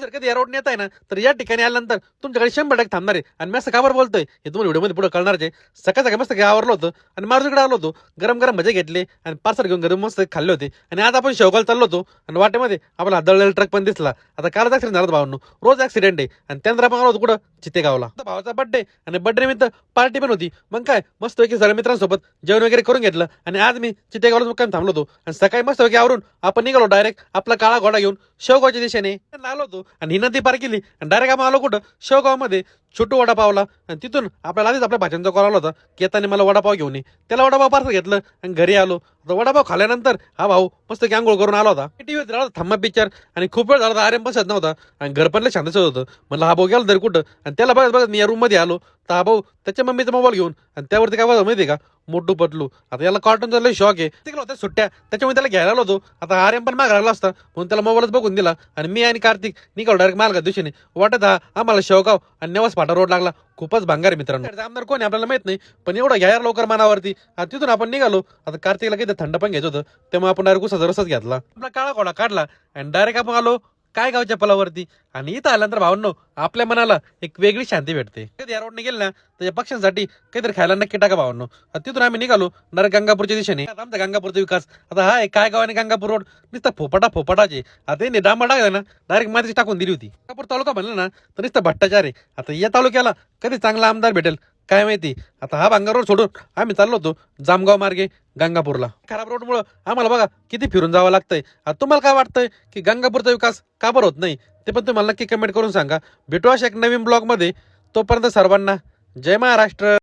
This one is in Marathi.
जर कधी या रोडने येत आहे ना, तर या ठिकाणी आल्यानंतर तुमच्याकडे 100% थांबणार आहे. आणि मी असं का बरं बोलतोय हे तुम्हाला व्हिडिओमध्ये पुढे कळणारच आहे. सकाळ सकाळी मस्त आवरलं होतं आणि मारुतीकडे आलो होतो. गरम गरम भजे घेतले आणि पार्सल घेऊन घरी मस्त खाल्ले होते. आणि आज आपण शेवगाव चाललो होतो आणि वाटेमध्ये आपला दळलेला ट्रक पण दिसला. आता कालच ऍक्सिडेंट झाला भावांनो, रोज ऍक्सिडेंट आहे. आणि त्यानंतर आपण आलो होतो कुठं, चितेगावला. आता भावाचा बर्थडे आणि बर्थडे निमित्त पार्टी पण होती. मग काय मस्त पैकी सगळ्या मित्रांसोबत जेवण वगैरे करून घेतलं. आणि आज मी चितेगावला मुक्काम थांबलो होतो आणि सकाळी मस्त पैकी आवरून आपण निघालो डायरेक्ट आपला काळा घोडा घेऊन शेवगावच्या दिशेने आलो होतो. आणि ही नदी पार केली आणि डायरेक्ट आपण आलो कुठं, शेवगावमध्ये छोटू वडापावला. आणि तिथून आपल्याला आधीच आपल्या भाच्यांचा कॉल आला होता की येताना मला वडापाव घेऊन ये. त्याला वडापाव पार्सल घेतलं आणि घरी आलो. आता वडापाव खाल्ल्यानंतर हा भाऊ मस्त की आंघोळ करून आला होता. टीव्ही झाला थांबा पिक्चर आणि खूप वेळ झाला आर्यन बसत नव्हता आणि घर पण लय शांतच होतं. म्हणलं हा भाऊ गेला तरी कुठं, आणि त्याला बघत बघत मी या रूम मध्ये आलो. तर हा भाऊ त्याच्या मम्मीचा मोबाईल घेऊन आणि त्यावरती काय बघा माहिती का, मोटू पतलू. आता याला कार्टूनचा लय शॉक आहे. तिकडे होत्या सुट्ट्या त्याच्यामुळे त्याला घ्यायला आलो होतो. आता आर्यन पण माग राहिला असता म्हणून त्याला मोबाईलच बघून दिला. आणि मी आणि कार्तिक निघालो डायरेक्ट मालगा दिवशीने. वाटत हा आम्हाला शेवगाव आणि नेवास फाटा रोड लागला. खूपच भांगार आहे मित्रांनो. आमदार कोणी आपल्याला माहित नाही, पण एवढं घ्या यार लवकर मनावरती. आता तिथून आपण निघालो. आता कार्तिकला काही थंड पण घ्यायचं होतं, त्यामुळे आपण डायरेक्ट उसाचा रसच घेतला. आपला काळा घोडा काढला आणि डायरेक्ट आपण आलो काय गावच्या पलावरती. आणि इथं आल्यानंतर भावांनो आपल्या मनाला एक वेगळी शांती भेटते. कधी या रोडने गेले ना तर या पक्ष्यांसाठी काहीतरी खायला नक्की टाका भावांनो. तिथून आम्ही निघालो डायरेक्ट गंगापूरच्या दिशेने. आता आमचा गंगापूरचा विकास आता हा आहे काय गाव आणि गंगापूर रोड नुसतं फोपाटाचे. आता यांनी डांबा टाकला ना डायरेक्ट मातीच टाकून दिली होती. गंगापूर तालुका म्हणलं ना तर नुसतं भट्टाचार आहे. आता या तालुक्याला कधी चांगला आमदार भेटेल काय माहिती. आता हा भांगार रोड सोडून आम्ही चाललो होतो जामगाव मार्गे गंगापूरला. खराब रोडमुळं आम्हाला बघा किती फिरून जावं लागतंय. आता तुम्हाला काय वाटतंय की गंगापूरचा विकास का बरं होत नाही, ते पण तुम्हाला नक्की कमेंट करून सांगा. भेटू अशा एक नवीन ब्लॉग मध्ये. तोपर्यंत सर्वांना जय महाराष्ट्र.